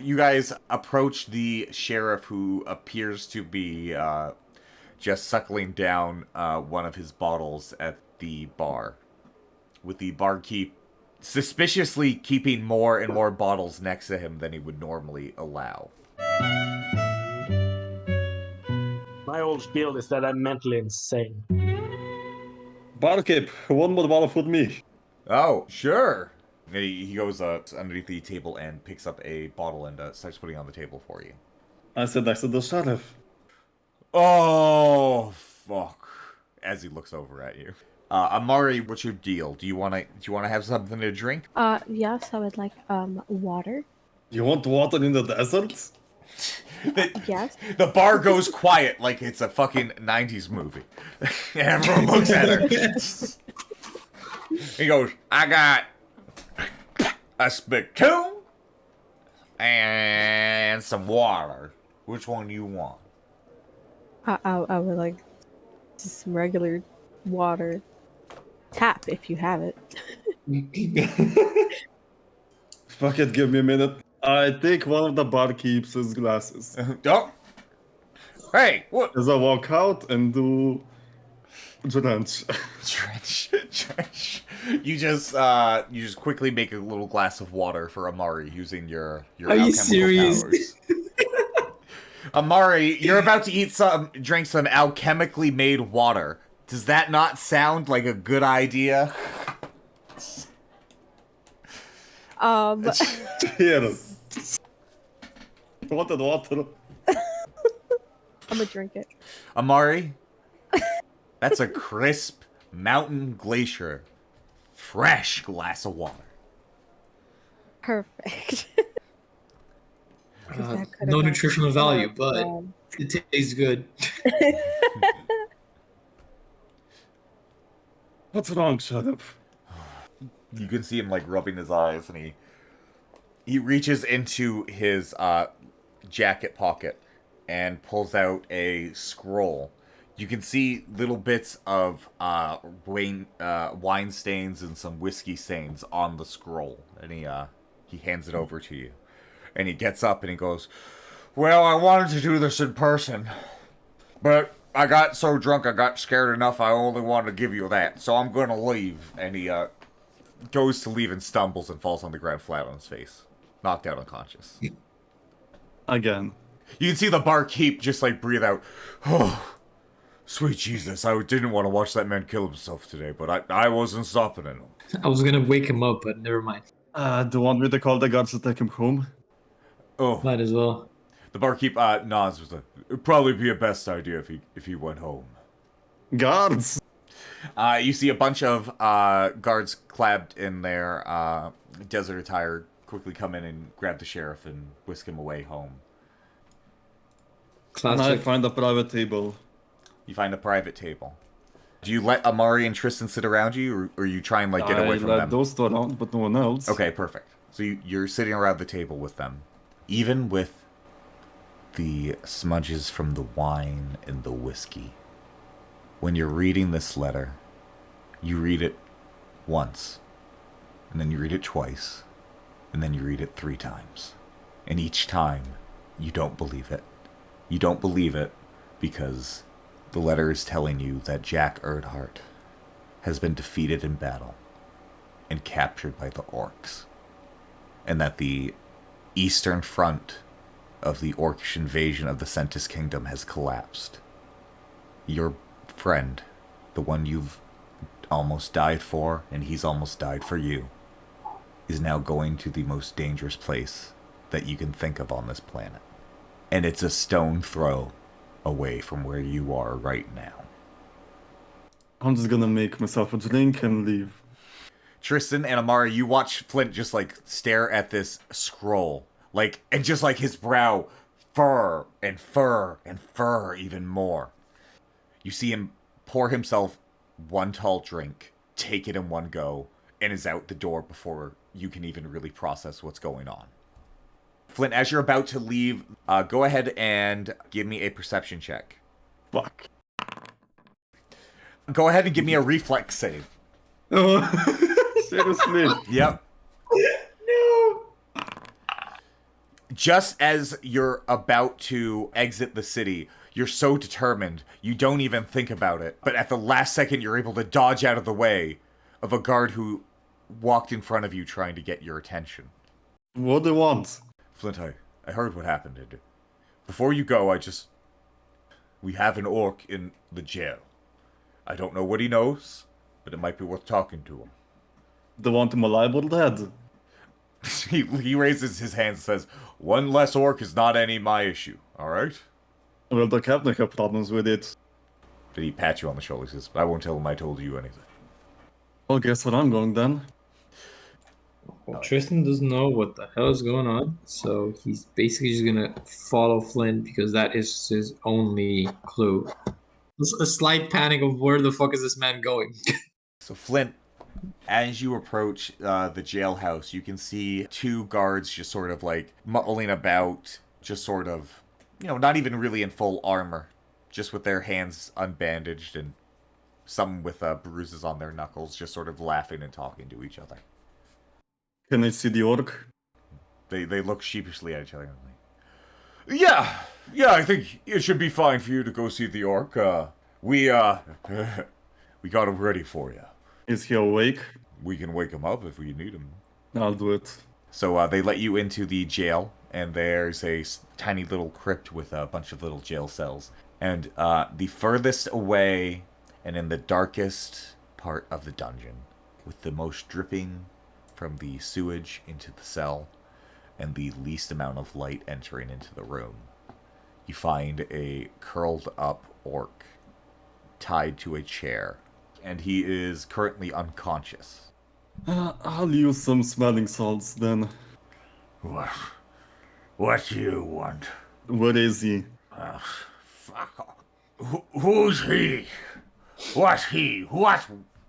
You guys approach the sheriff, who appears to be just suckling down one of his bottles at the bar, with the barkeep suspiciously keeping more and more bottles next to him than he would normally allow. My old spiel is that I'm mentally insane. Barkeep, one more bottle for me. Oh, sure. And he goes underneath the table and picks up a bottle and starts putting it on the table for you. I said next to the sheriff. Oh, fuck. As he looks over at you. Amari, what's your deal? Do you wanna have something to drink? Yes, I would like water. You want water in the desert? Yes. The bar goes quiet like it's a fucking 90s movie. And everyone looks at her. He goes, I got a spittoon and some water. Which one do you want? I would like just some regular water. Tap if you have it. Fuck it, give me a minute. I take one of the barkeep's glasses. Oh. Hey, what? As I walk out and do drench. Trench. You just quickly make a little glass of water for Amari using your Are you alchemical serious? powers. Amari, you're about to drink some alchemically made water. Does that not sound like a good idea? Here. Wanted water. I'm gonna drink it. Amari, that's a crisp mountain glacier, fresh glass of water. Perfect. No nutritional value, but it tastes good. What's wrong, sheriff? You can see him like rubbing his eyes, and he reaches into his jacket pocket and pulls out a scroll. You can see little bits of wine stains and some whiskey stains on the scroll, and he hands it over to you. And he gets up and he goes, "Well, I wanted to do this in person, but I got so drunk I got scared enough I only wanted to give you that, so I'm gonna leave." And he goes to leave and stumbles and falls on the ground flat on his face, knocked out unconscious. Again. You can see the barkeep just like breathe out. "Oh, sweet Jesus, I didn't want to watch that man kill himself today, but I wasn't stopping him." I was gonna wake him up, but never mind. Do you want me to call the guards to take him home? Oh, Might as well. the barkeep nods. It'd probably be a best idea if he went home. Guards! You see a bunch of guards clad in their desert attire quickly come in and grab the sheriff and whisk him away home. And I Classic. find a private table. You find a private table. Do you let Amari and Tristan sit around you, or you try and like get away from I them? let those two around, but no one else. Okay, perfect. So you're sitting around the table with them. Even with the smudges from the wine and the whiskey, when you're reading this letter, you read it once, and then you read it twice, and then you read it 3 times. And each time, you don't believe it. You don't believe it because the letter is telling you that Jack Erdhart has been defeated in battle and captured by the orcs, and that the eastern front of the orcish invasion of the Sentis Kingdom has collapsed. Your friend, the one you've almost died for, and he's almost died for you, is now going to the most dangerous place that you can think of on this planet. And it's a stone throw away from where you are right now. I'm just gonna make myself a drink and leave. Tristan and Amari, you watch Flint just like stare at this scroll, like, and just like his brow fur and fur and fur even more. You see him pour himself one tall drink, take it in one go, and is out the door before you can even really process what's going on. Flint, as you're about to leave, go ahead and give me a perception check. Fuck. Go ahead and give me a reflex save. Seriously? Yep. No. just as you're about to exit the city, you're so determined, you don't even think about it. But at the last second, you're able to dodge out of the way of a guard who walked in front of you trying to get your attention. What do you want? Flint, I heard what happened. Before you go, we have an orc in the jail. I don't know what he knows, but it might be worth talking to him. Do you want him alive or dead? He raises his hands and says, "One less orc is not any my issue, alright?" Well, the captain have problems with it. Did he pat you on the shoulder? He says, "I won't tell him I told you anything." Well, guess what I'm going then? Well, Tristan doesn't know what the hell is going on, so he's basically just gonna follow Flynn because that is his only clue. There's a slight panic of where the fuck is this man going? So Flint, as you approach the jailhouse, you can see two guards just sort of like muttling about, just sort of, not even really in full armor, just with their hands unbandaged and some with bruises on their knuckles, just sort of laughing and talking to each other. Can I see the orc? They look sheepishly at each other. Like, yeah, I think it should be fine for you to go see the orc. We got him ready for you. Is he awake? We can wake him up if we need him. I'll do it. So they let you into the jail, and there's a tiny little crypt with a bunch of little jail cells. And the furthest away and in the darkest part of the dungeon, with the most dripping from the sewage into the cell, and the least amount of light entering into the room, you find a curled up orc tied to a chair, and he is currently unconscious. I'll use some smelling salts then. What do you want? Where is he? Fuck. Who's he? What's he?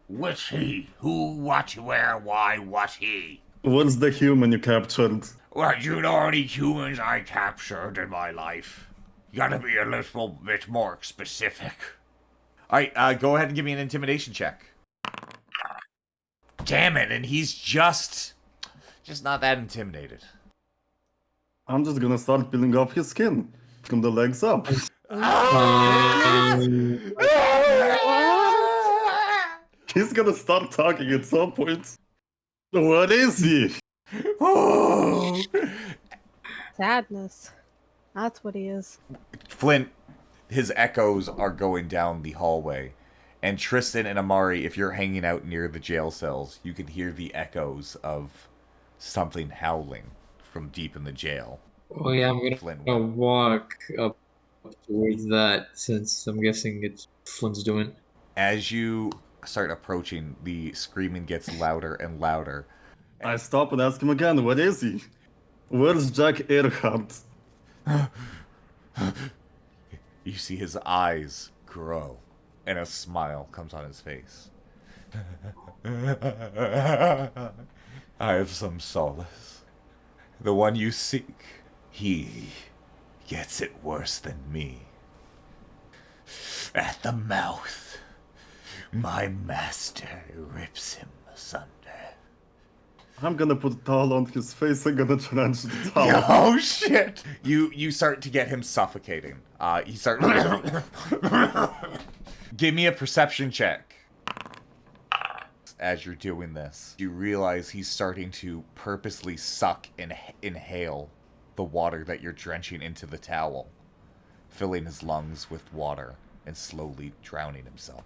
Which he? Who, what, where, why, what he? What's the human you captured? Well, you know how many humans I captured in my life? You gotta be a little bit more specific. Alright, go ahead and give me an intimidation check. Damn it, and he's just not that intimidated. I'm just gonna start peeling off his skin. From the legs up. He's gonna start talking at some point. What is he? Sadness. That's what he is. Flint, his echoes are going down the hallway. And Tristan and Amari, if you're hanging out near the jail cells, you can hear the echoes of something howling from deep in the jail. Oh yeah, I'm gonna walk up towards that, since I'm guessing it's Flynn's doing. As you start approaching, the screaming gets louder and louder. I stop and ask him again, what is he? Where's Jack Earhart? You see his eyes grow, and a smile comes on his face. I have some solace. The one you seek, he gets it worse than me. At the mouth, my master rips him asunder. I'm gonna put a towel on his face and gonna trench the towel. Oh shit! You start to get him suffocating. You start. Give me a perception check. As you're doing this, you realize he's starting to purposely suck and inhale the water that you're drenching into the towel, filling his lungs with water and slowly drowning himself.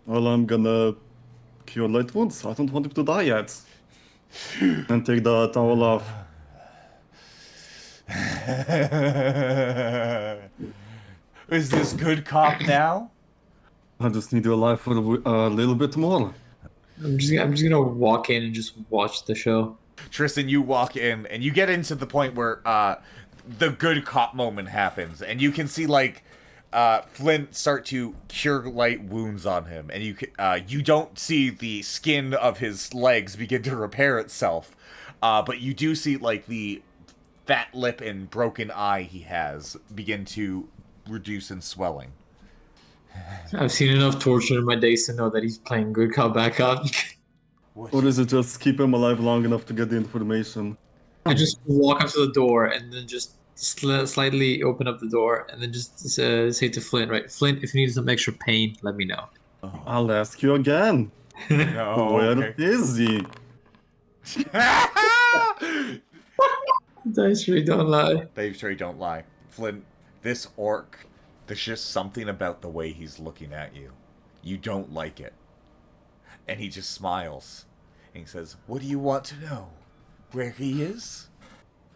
Well, I'm gonna cure light wounds. I don't want him to die yet. And take the towel off. Is this good cop now? I just need you alive for a little bit more. I'm just gonna walk in and just watch the show. Tristan, you walk in and you get into the point where the good cop moment happens, and you can see like Flint start to cure light wounds on him, and you don't see the skin of his legs begin to repair itself, but you do see like the fat lip and broken eye he has begin to reduce in swelling. I've seen enough torture in my days to know that he's playing good cop, bad cop. Or is it just keep him alive long enough to get the information? I just walk up to the door and then just slightly open up the door and then just say to Flint, right, Flint, if you need some extra pain, let me know. I'll ask you again. No, Where okay. is he? Dice really don't lie. They sure don't lie. Flint, this orc, there's just something about the way he's looking at you. You don't like it. And he just smiles. And he says, what do you want to know? Where he is?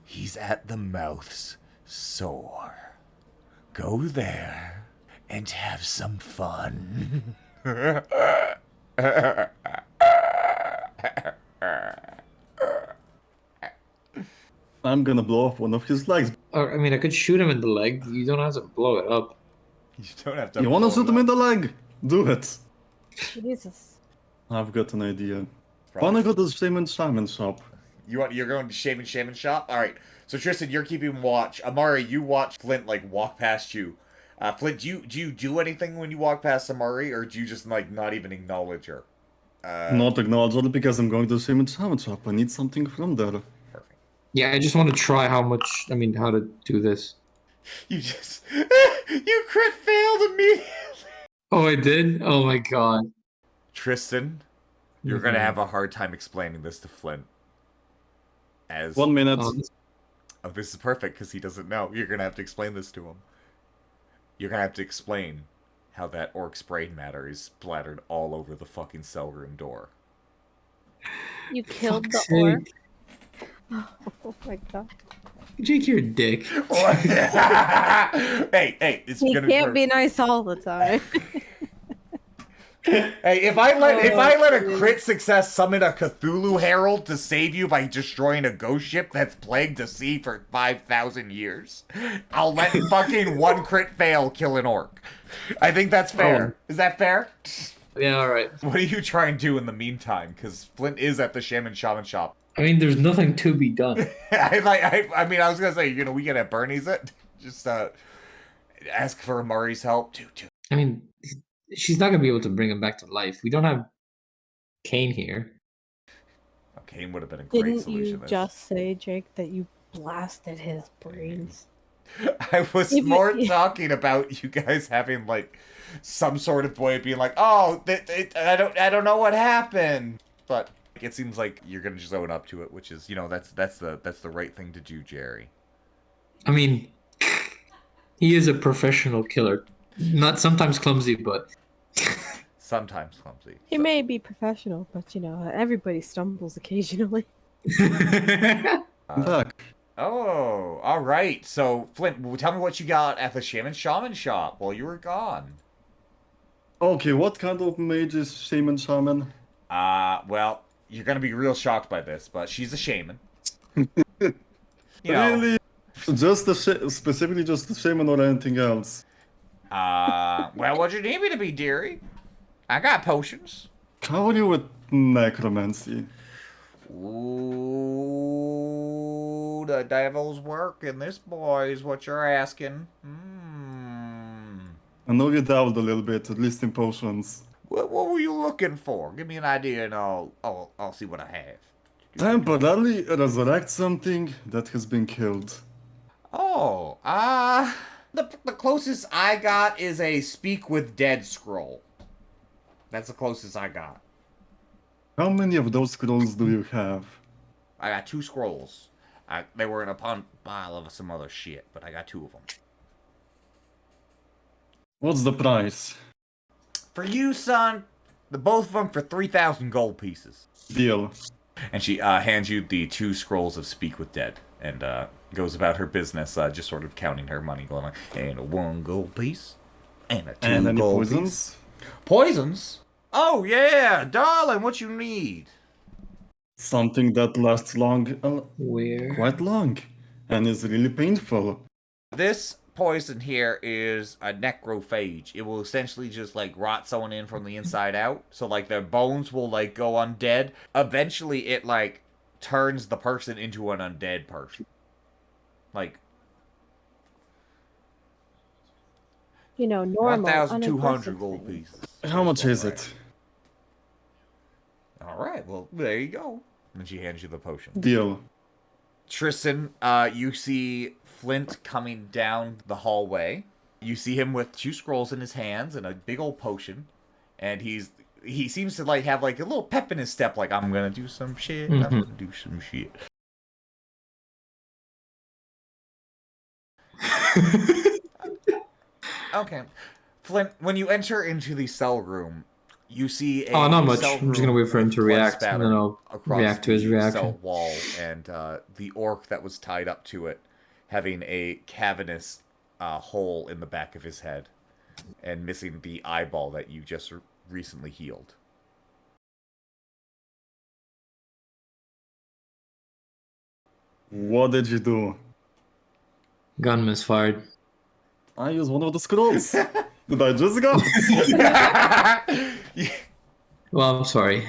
He's at the mouth's sore. Go there and have some fun. I'm gonna blow off one of his legs. Or, I mean, I could shoot him in the leg. You don't have to blow it up. You don't have to. You wanna blow shoot it him in up. the leg? Do it. Jesus. I've got an idea. Probably. Wanna go to the Shaman shop? You're going to Shaman shop? Alright. So Tristan, you're keeping watch. Amari, you watch Flint like walk past you. Flint, do you do anything when you walk past Amari, or do you just like not even acknowledge her? Not acknowledge it because I'm going to the Shaman shop. I need something from there. Perfect. Yeah, I just want to try how to do this. You just you crit failed immediately. Oh, I did? Oh my god. Tristan, you're gonna have a hard time explaining this to Flint. As 1 minute. Oh, this is perfect because he doesn't know. You're gonna have to explain this to him. You're gonna have to explain how that orc's brain matter is splattered all over the fucking cell room door. You killed Fuck's the orc? sake. Oh my god. Jake, you're a dick. Hey, it's You gonna can't be nice all the time. Hey, if I let a crit success summon a Cthulhu herald to save you by destroying a ghost ship that's plagued the sea for 5,000 years, I'll let fucking one crit fail kill an orc. I think that's fair. Is that fair? Yeah, alright. What do you try and do in the meantime? Because Flint is at the Shaman shop. I mean, there's nothing to be done. I mean, I was gonna say, we get at Bernie's it. Just ask for Amari's help. I mean, she's not gonna be able to bring him back to life. We don't have Cain here. Cain would have been a great Didn't solution. you just say, Jake, that you blasted his brains? I was more talking about you guys having like some sort of way of being like, oh, I don't know what happened, but it seems like you're gonna just own up to it, which is that's the right thing to do, Jerry. I mean, he is a professional killer. Not sometimes clumsy, but Sometimes clumsy. He may be professional, but everybody stumbles occasionally. I'm back. Oh, all right. So Flint, tell me what you got at the Shaman shop while you were gone. Okay, what kind of mage is Shaman? Well, you're gonna be real shocked by this, but she's a shaman. Really? Just specifically just the Shaman or anything else? Well, what you need me to be, dearie? I got potions. How are you with necromancy? Ooh, the devil's work in this, boy, is what you're asking. I know you dabbled a little bit, at least in potions. What were you looking for? Give me an idea, and I'll see what I have. Temporarily resurrect something that has been killed. Oh, the closest I got is a Speak with Dead scroll. That's the closest I got. How many of those scrolls do you have? I got 2 scrolls. They were in a pile of some other shit, but I got 2 of them. What's the price? For you, son, both of them for 3,000 gold pieces. Deal. And she hands you the 2 scrolls of Speak with Dead, and goes about her business, just sort of counting her money, going like, and a 1 gold piece, and a 2 And any gold poisons? piece. Poisons? Oh yeah, darling, what you need? Something that lasts long, where? quite long, and is really painful. This poison here is a necrophage. It will essentially just like rot someone in from the inside out. So like their bones will like go undead. Eventually it like turns the person into an undead person. Like Normal. 1,200 gold pieces. How much is it? Alright, well there you go. And she hands you the potion. Deal. Tristan, you see Flint coming down the hallway. You see him with 2 scrolls in his hands and a big old potion. And he seems to like have like a little pep in his step, like, I'm gonna do some shit, I'm gonna do some shit. Okay. Flint, when you enter into the cell room, you see a not much. cell I'm just gonna wait for him with to blood react, and then spatter I'll across react to his the reaction. cell wall, and the orc that was tied up to it having a cavernous hole in the back of his head and missing the eyeball that you just recently healed. What did you do? Gun misfired. I used one of the scrolls. Did I just go? Well, I'm sorry.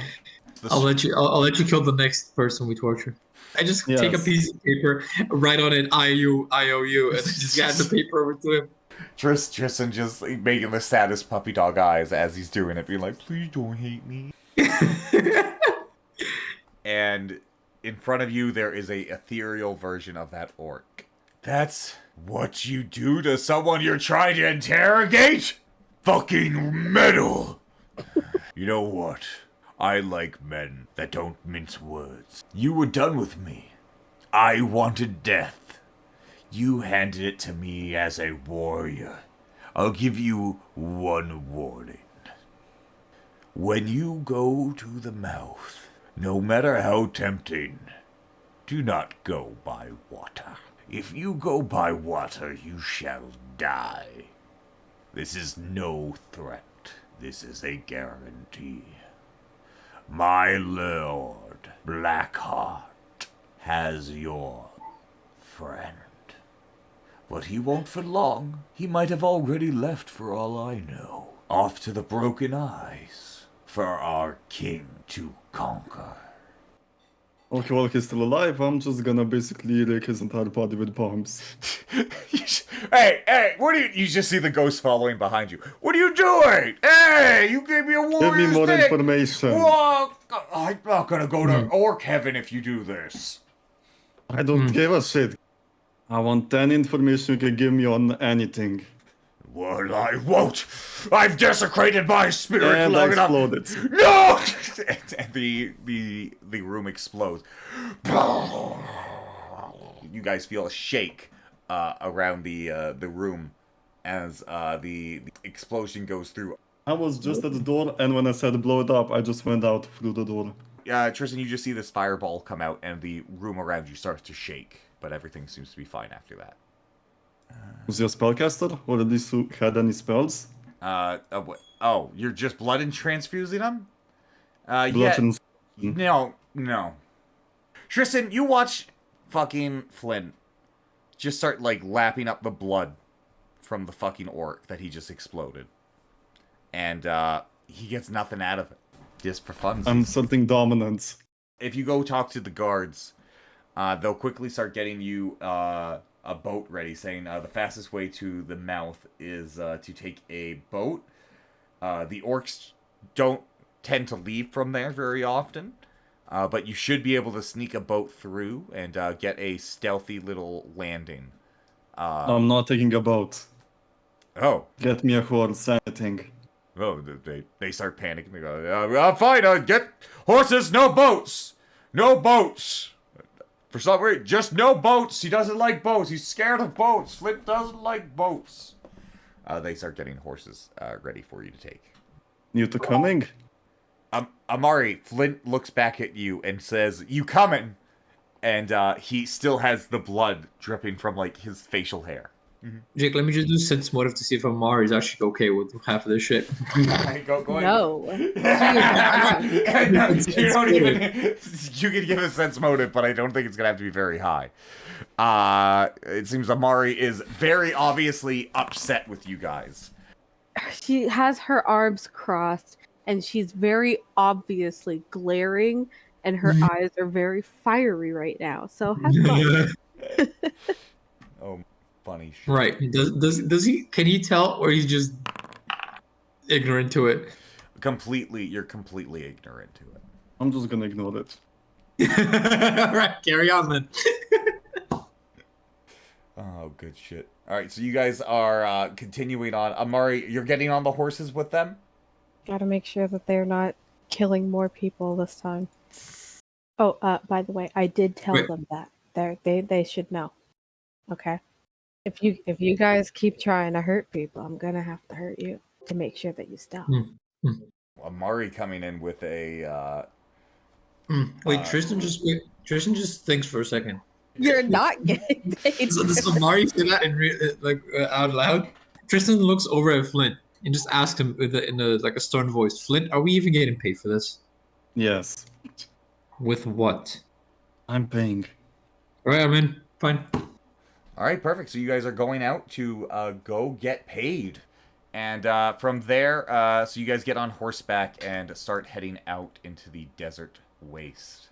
I'll let you kill the next person we torture. I just take a piece of paper, write on it IOU, and then just hand the paper over to him. Tristan just making the saddest puppy dog eyes as he's doing it, being like, please don't hate me. And in front of you, there is a ethereal version of that orc. That's what you do to someone you're trying to interrogate? Fucking metal! You know what? I like men that don't mince words. You were done with me. I wanted death. You handed it to me as a warrior. I'll give you one warning. When you go to the mouth, no matter how tempting, do not go by water. If you go by water, you shall die. This is no threat. This is a guarantee. My lord, Blackheart, has your friend. But he won't for long. He might have already left for all I know. Off to the Broken Eyes, for our king to conquer. Okay, while he's still alive, I'm just gonna basically lick his entire body with bombs. Hey, what are you just see the ghost following behind you. What are you doing? Hey, you gave me a warrior's Give me more thing. information. Whoa, I'm not gonna go to orc heaven if you do this. I don't give a shit. I want any information you can give me on anything. Well, I won't. I've desecrated my spirit And long enough. exploded. No! And the room explodes. You guys feel a shake around the room as the explosion goes through. I was just at the door, and when I said blow it up, I just went out through the door. Tristan, you just see this fireball come out, and the room around you starts to shake, but everything seems to be fine after that. Was he a spellcaster, or at least who had any spells? Oh, you're just blood and transfusing them? Bludgeons. No. Tristan, you watch fucking Flint just start, like, lapping up the blood from the fucking orc that he just exploded. And, he gets nothing out of it. Just for fun. I'm insulting dominance. If you go talk to the guards, they'll quickly start getting you, a boat ready, saying the fastest way to the mouth is to take a boat. The orcs don't tend to leave from there very often, but you should be able to sneak a boat through and get a stealthy little landing. I'm not taking a boat. Oh. Get me a horse, anything. Oh, they start panicking. They go, fine, get horses, no boats! No boats! For some reason, just no boats. He doesn't like boats. He's scared of boats. Flint doesn't like boats. They start getting horses ready for you to take. You two coming? Amari, Flint looks back at you and says, "You coming?" And he still has the blood dripping from like his facial hair. Mm-hmm. Jake, let me just do sense motive to see if Amari is actually okay with half of this shit. Go ahead. No. You don't even. You can give a sense motive, but I don't think it's gonna have to be very high. It seems Amari is very obviously upset with you guys. She has her arms crossed, and she's very obviously glaring, and her eyes are very fiery right now. So have fun. Oh. Funny shit. Right. Does he? Can he tell, or he's just ignorant to it? You're completely ignorant to it. I'm just gonna ignore it. Alright, carry on then. Oh, good shit. All right, so you guys are continuing on. Amari, you're getting on the horses with them? Gotta make sure that they're not killing more people this time. Oh, by the way, I did tell them that. They should know. Okay? If you guys keep trying to hurt people, I'm gonna have to hurt you to make sure that you stop. Amari coming in with a Wait, Tristan just thinks for a second. You're not getting paid. Does Amari say that out loud? Tristan looks over at Flint and just asks him in a stern voice, Flint, are we even getting paid for this? Yes. With what? I'm paying. Alright, I'm in. Fine. Alright, perfect. So you guys are going out to go get paid. And from there, so you guys get on horseback and start heading out into the desert waste.